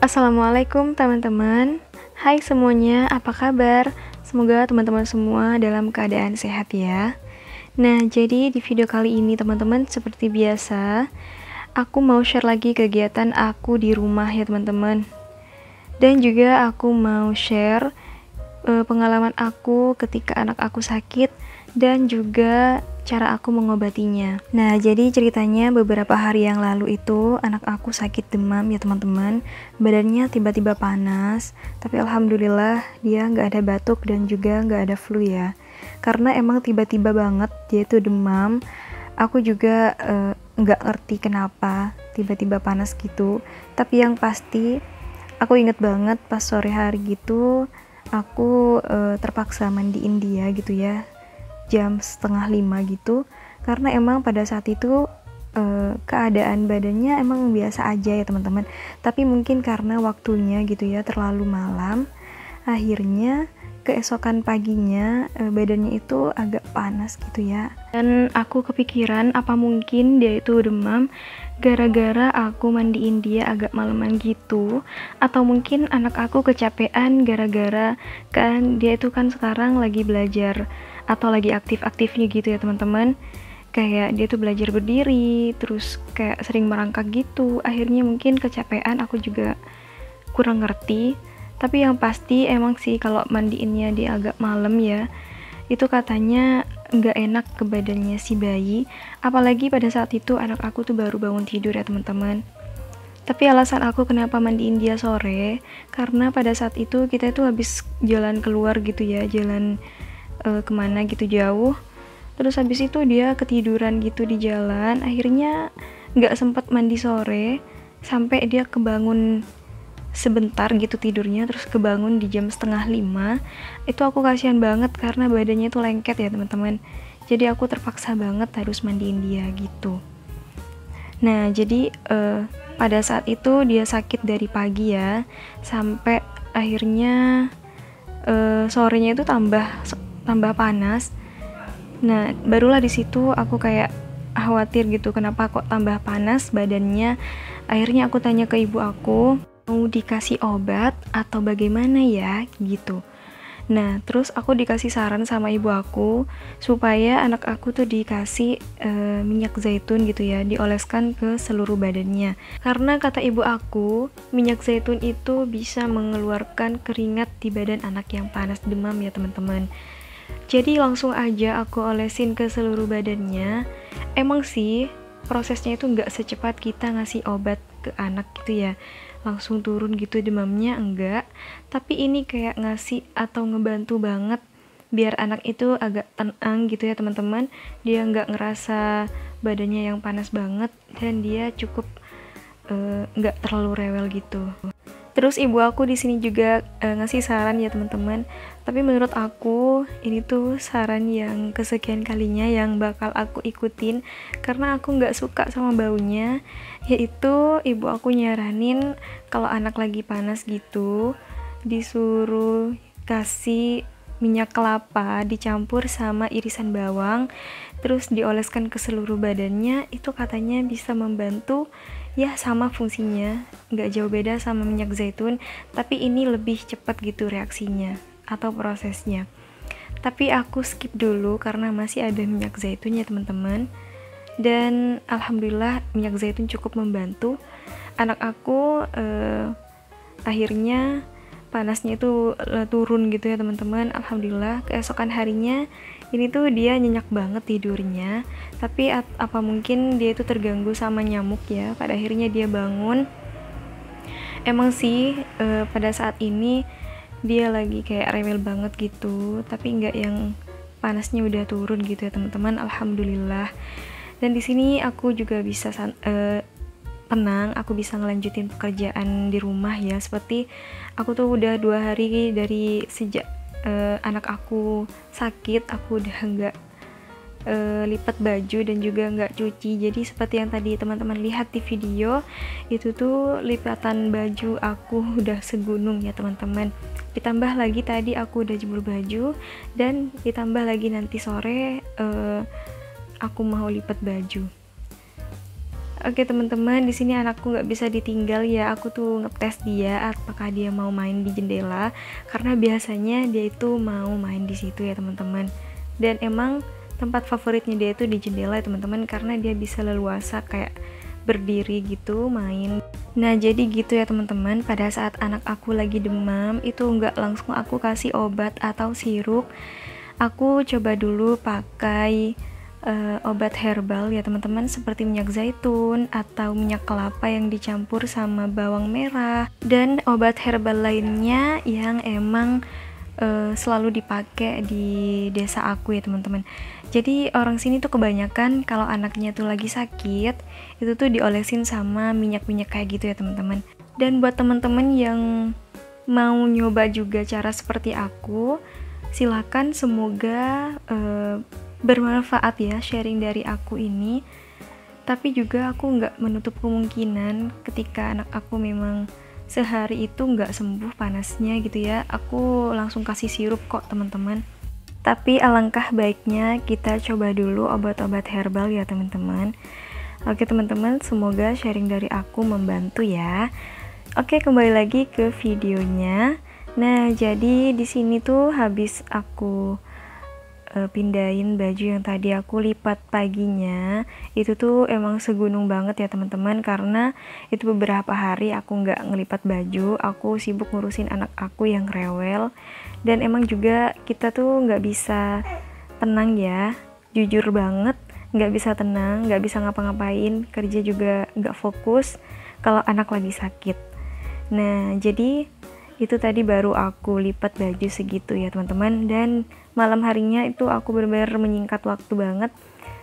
Assalamualaikum teman-teman. Hai semuanya, apa kabar? Semoga teman-teman semua dalam keadaan sehat ya. Nah, jadi di video kali ini teman-teman seperti biasa, aku mau share lagi kegiatan aku di rumah ya teman-teman. Dan juga aku mau share pengalaman aku ketika anak aku sakit dan juga cara aku mengobatinya. Nah, jadi ceritanya beberapa hari yang lalu itu anak aku sakit demam ya teman-teman. Badannya tiba-tiba panas, tapi alhamdulillah dia nggak ada batuk dan juga nggak ada flu ya. Karena emang tiba-tiba banget dia itu demam. Aku juga nggak ngerti kenapa tiba-tiba panas gitu. Tapi yang pasti aku inget banget pas sore hari gitu aku terpaksa mandiin dia gitu ya, jam 4:30 gitu, karena emang pada saat itu keadaan badannya emang biasa aja ya teman-teman, tapi mungkin karena waktunya gitu ya terlalu malam, akhirnya keesokan paginya badannya itu agak panas gitu ya, dan aku kepikiran apa mungkin dia itu demam gara-gara aku mandiin dia agak maleman gitu, atau mungkin anak aku kecapean gara-gara kan dia itu kan sekarang lagi belajar atau lagi aktif-aktifnya gitu ya teman-teman, kayak dia tuh belajar berdiri terus kayak sering merangkak gitu, akhirnya mungkin kecapean, aku juga kurang ngerti. Tapi yang pasti emang sih kalau mandiinnya dia agak malam ya, itu katanya nggak enak ke badannya si bayi, apalagi pada saat itu anak aku tuh baru bangun tidur ya teman-teman. Tapi alasan aku kenapa mandiin dia sore, karena pada saat itu kita itu habis jalan keluar gitu ya, jalan kemana gitu jauh, terus habis itu dia ketiduran gitu di jalan, akhirnya nggak sempet mandi sore, sampai dia kebangun sebentar gitu tidurnya, terus kebangun di jam 4:30. Itu aku kasihan banget karena badannya tuh lengket ya teman-teman, jadi aku terpaksa banget harus mandiin dia gitu. Nah, jadi pada saat itu dia sakit dari pagi ya, sampai akhirnya sorenya itu tambah panas. Nah, barulah di situ aku kayak khawatir gitu, kenapa kok tambah panas badannya. Akhirnya aku tanya ke ibu aku, mau dikasih obat atau bagaimana ya gitu. Nah, terus aku dikasih saran sama ibu aku supaya anak aku tuh dikasih minyak zaitun gitu ya, dioleskan ke seluruh badannya. Karena kata ibu aku, minyak zaitun itu bisa mengeluarkan keringat di badan anak yang panas demam ya teman-teman. Jadi langsung aja aku olesin ke seluruh badannya. Emang sih prosesnya itu nggak secepat kita ngasih obat ke anak gitu ya, langsung turun gitu demamnya, enggak. Tapi ini kayak ngasih atau ngebantu banget biar anak itu agak tenang gitu ya teman-teman, dia nggak ngerasa badannya yang panas banget dan dia cukup nggak terlalu rewel gitu. Terus ibu aku di sini juga ngasih saran ya teman-teman. Tapi menurut aku ini tuh saran yang kesekian kalinya yang bakal aku ikutin karena aku nggak suka sama baunya. Yaitu ibu aku nyaranin kalau anak lagi panas gitu disuruh kasih minyak kelapa dicampur sama irisan bawang, terus dioleskan ke seluruh badannya. Itu katanya bisa membantu ya, sama fungsinya, nggak jauh beda sama minyak zaitun, tapi ini lebih cepat gitu reaksinya atau prosesnya. Tapi aku skip dulu karena masih ada minyak zaitun ya teman-teman, dan alhamdulillah minyak zaitun cukup membantu. Anak aku akhirnya panasnya itu turun gitu ya teman-teman, alhamdulillah. Keesokan harinya ini tuh dia nyenyak banget tidurnya, tapi apa mungkin dia itu terganggu sama nyamuk ya, pada akhirnya dia bangun. Emang sih pada saat ini dia lagi kayak rewel banget gitu, tapi nggak yang panasnya udah turun gitu ya teman-teman, alhamdulillah. Dan di sini aku juga bisa tenang, aku bisa ngelanjutin pekerjaan di rumah ya, seperti aku tuh udah 2 hari dari sejak anak aku sakit, aku udah nggak lipat baju dan juga nggak cuci. Jadi seperti yang tadi teman-teman lihat di video itu tuh lipatan baju aku udah segunung ya teman-teman, ditambah lagi tadi aku udah jemur baju, dan ditambah lagi nanti sore aku mau lipat baju. Oke teman-teman, di sini anakku nggak bisa ditinggal ya. Aku tuh ngetes dia apakah dia mau main di jendela, karena biasanya dia itu mau main di situ ya teman-teman. Dan emang tempat favoritnya dia itu di jendela ya teman-teman, karena dia bisa leluasa kayak berdiri gitu main. Nah jadi gitu ya teman-teman, pada saat anak aku lagi demam itu nggak langsung aku kasih obat atau sirup. Aku coba dulu pakai obat herbal ya teman-teman, seperti minyak zaitun atau minyak kelapa yang dicampur sama bawang merah, dan obat herbal lainnya yang emang selalu dipakai di desa aku ya teman-teman. Jadi orang sini tuh kebanyakan kalau anaknya tuh lagi sakit itu tuh diolesin sama minyak-minyak kayak gitu ya teman-teman. Dan buat teman-teman yang mau nyoba juga cara seperti aku, silakan, semoga bermanfaat ya sharing dari aku ini. Tapi juga aku nggak menutup kemungkinan ketika anak aku memang sehari itu nggak sembuh panasnya gitu ya, aku langsung kasih sirup kok teman-teman. Tapi alangkah baiknya kita coba dulu obat-obat herbal ya teman-teman. Oke teman-teman, semoga sharing dari aku membantu ya. Oke, kembali lagi ke videonya. Nah jadi di sini tuh habis aku pindahin baju yang tadi aku lipat paginya, itu tuh emang segunung banget ya teman-teman, karena itu beberapa hari aku nggak ngelipat baju, aku sibuk ngurusin anak aku yang rewel. Dan emang juga kita tuh nggak bisa tenang ya, jujur banget nggak bisa tenang, nggak bisa ngapa-ngapain, kerja juga nggak fokus kalau anak lagi sakit. Nah jadi itu tadi baru aku lipat baju segitu ya teman-teman, dan malam harinya itu aku benar-benar menyingkat waktu banget.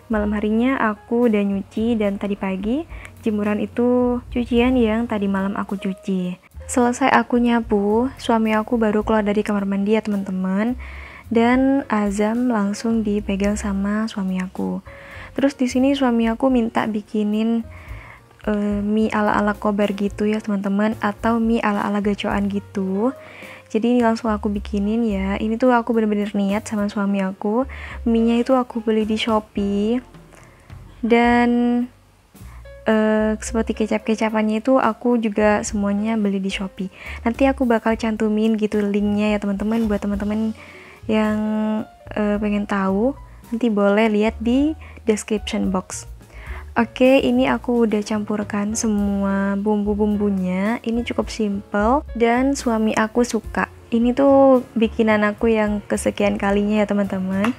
Malam harinya aku udah nyuci, dan tadi pagi jemuran itu cucian yang tadi malam aku cuci. Selesai aku nyapu, suami aku baru keluar dari kamar mandi ya teman-teman, dan azam langsung dipegang sama suami aku. Terus di sini suami aku minta bikinin mie ala-ala Kobar gitu ya teman-teman, atau mie ala-ala gacoan gitu. Jadi ini langsung aku bikinin ya. Ini tuh aku bener-bener niat sama suami aku. Mie-nya itu aku beli di Shopee, dan seperti kecap-kecapannya itu aku juga semuanya beli di Shopee. Nanti aku bakal cantumin gitu linknya ya teman-teman, buat teman-teman yang pengen tahu, nanti boleh lihat di description box. Oke, ini aku udah campurkan semua bumbu-bumbunya. Ini cukup simple dan suami aku suka. Ini tuh bikinan aku yang kesekian kalinya ya teman-teman.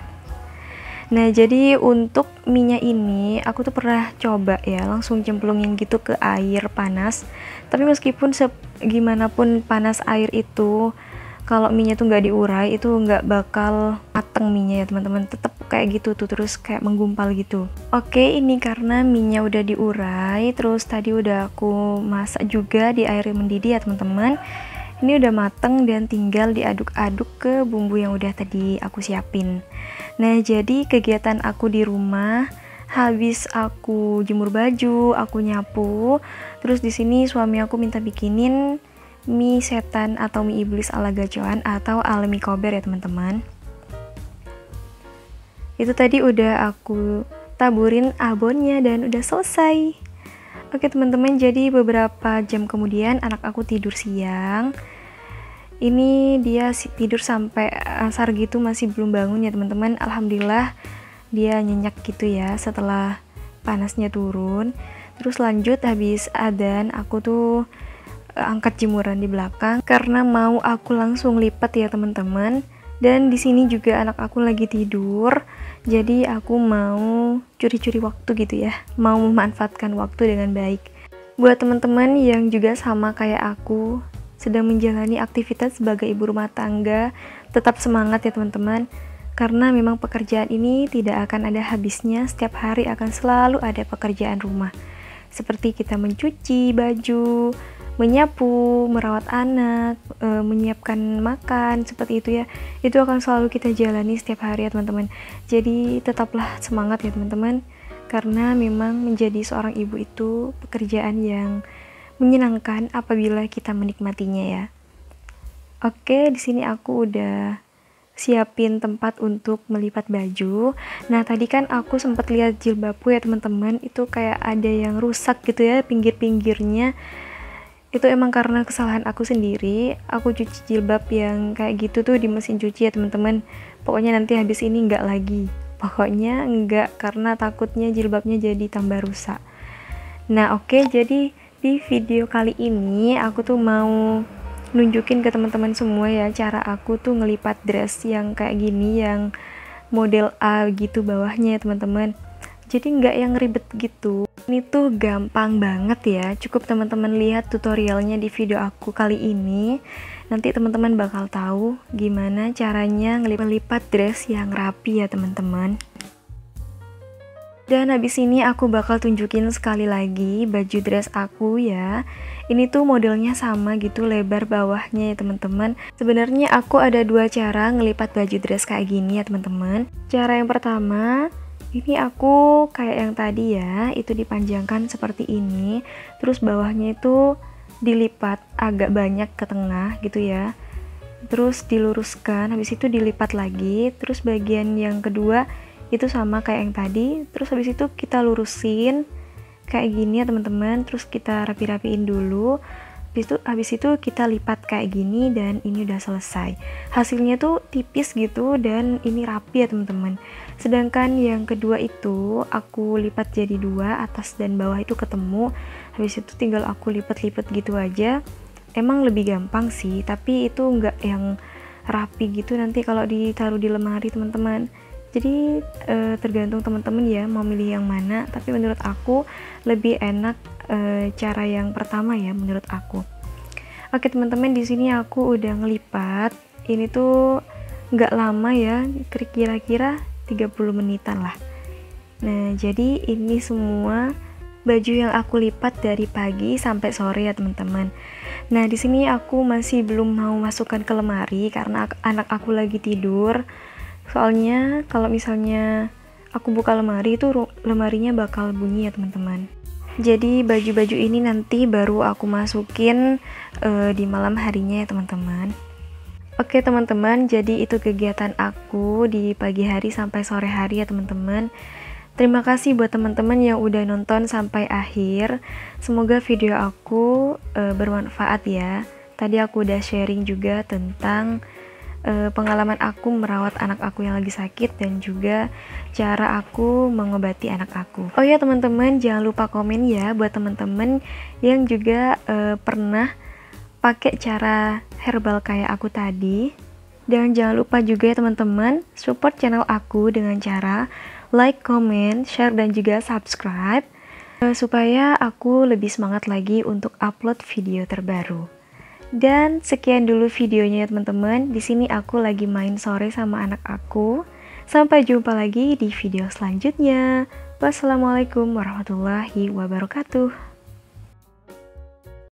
Nah, jadi untuk minyak ini aku tuh pernah coba ya, langsung cemplungin gitu ke air panas. Tapi meskipun gimana pun panas air itu, kalau minyak tuh nggak diurai, itu nggak bakal mateng minyak ya teman-teman, tetap kayak gitu tuh, terus kayak menggumpal gitu. Oke, ini karena minyak udah diurai, terus tadi udah aku masak juga di air yang mendidih ya teman-teman. Ini udah mateng dan tinggal diaduk-aduk ke bumbu yang udah tadi aku siapin. Nah, jadi kegiatan aku di rumah, habis aku jemur baju, aku nyapu, terus di sini suami aku minta bikinin mie setan atau mie iblis ala gacoan atau ala mie Kober ya teman-teman. Itu tadi udah aku taburin abonnya dan udah selesai. Oke teman-teman, jadi beberapa jam kemudian anak aku tidur siang. Ini dia tidur sampai asar gitu, masih belum bangun ya teman-teman. Alhamdulillah dia nyenyak gitu ya setelah panasnya turun. Terus lanjut habis adzan aku tuh angkat jemuran di belakang karena mau aku langsung lipat ya teman-teman. Dan di sini juga anak aku lagi tidur, jadi aku mau curi-curi waktu gitu ya, mau memanfaatkan waktu dengan baik. Buat teman-teman yang juga sama kayak aku sedang menjalani aktivitas sebagai ibu rumah tangga, tetap semangat ya teman-teman, karena memang pekerjaan ini tidak akan ada habisnya. Setiap hari akan selalu ada pekerjaan rumah, seperti kita mencuci baju, menyapu, merawat anak, menyiapkan makan, seperti itu ya. Itu akan selalu kita jalani setiap hari ya teman-teman. Jadi tetaplah semangat ya teman-teman, karena memang menjadi seorang ibu itu pekerjaan yang menyenangkan apabila kita menikmatinya ya. Oke, di sini aku udah siapin tempat untuk melipat baju. Nah, tadi kan aku sempat lihat jilbabku ya teman-teman, itu kayak ada yang rusak gitu ya pinggir-pinggirnya. Itu emang karena kesalahan aku sendiri. Aku cuci jilbab yang kayak gitu tuh di mesin cuci ya teman-teman. Pokoknya nanti habis ini enggak lagi. Pokoknya enggak, karena takutnya jilbabnya jadi tambah rusak. Nah, oke, jadi di video kali ini aku tuh mau nunjukin ke teman-teman semua ya cara aku tuh ngelipat dress yang kayak gini, yang model A gitu bawahnya ya teman-teman. Jadi nggak yang ribet gitu, ini tuh gampang banget ya. Cukup teman-teman lihat tutorialnya di video aku kali ini, nanti teman-teman bakal tahu gimana caranya ngelipat dress yang rapi ya teman-teman. Dan habis ini aku bakal tunjukin sekali lagi baju dress aku ya. Ini tuh modelnya sama gitu, lebar bawahnya ya teman-teman. Sebenarnya aku ada dua cara ngelipat baju dress kayak gini ya teman-teman. Cara yang pertama, ini aku kayak yang tadi ya, itu dipanjangkan seperti ini. Terus bawahnya itu dilipat agak banyak ke tengah gitu ya. Terus diluruskan, habis itu dilipat lagi. Terus bagian yang kedua itu sama kayak yang tadi, terus habis itu kita lurusin kayak gini ya teman-teman, terus kita rapi-rapiin dulu, habis itu kita lipat kayak gini, dan ini udah selesai. Hasilnya tuh tipis gitu dan ini rapi ya teman-teman. Sedangkan yang kedua itu aku lipat jadi dua, atas dan bawah itu ketemu, habis itu tinggal aku lipat-lipat gitu aja. Emang lebih gampang sih, tapi itu nggak yang rapi gitu nanti kalau ditaruh di lemari teman-teman. Jadi tergantung teman-teman ya mau milih yang mana, tapi menurut aku lebih enak cara yang pertama ya menurut aku. Oke teman-teman, di sini aku udah ngelipat. Ini tuh nggak lama ya, kira-kira 30 menitan lah. Nah, jadi ini semua baju yang aku lipat dari pagi sampai sore ya teman-teman. Nah, di sini aku masih belum mau masukkan ke lemari karena anak aku lagi tidur. Soalnya kalau misalnya aku buka lemari itu lemarinya bakal bunyi ya teman-teman. Jadi baju-baju ini nanti baru aku masukin di malam harinya ya teman-teman. Oke teman-teman, jadi itu kegiatan aku di pagi hari sampai sore hari ya teman-teman. Terima kasih buat teman-teman yang udah nonton sampai akhir. Semoga video aku bermanfaat ya. Tadi aku udah sharing juga tentang pengalaman aku merawat anak aku yang lagi sakit, dan juga cara aku mengobati anak aku. Oh ya teman-teman, jangan lupa komen ya buat teman-teman yang juga pernah pakai cara herbal kayak aku tadi. Dan jangan lupa juga ya teman-teman, support channel aku dengan cara like, comment, share, dan juga subscribe supaya aku lebih semangat lagi untuk upload video terbaru. Dan sekian dulu videonya ya teman-teman. Di sini aku lagi main sore sama anak aku. Sampai jumpa lagi di video selanjutnya. Wassalamualaikum warahmatullahi wabarakatuh.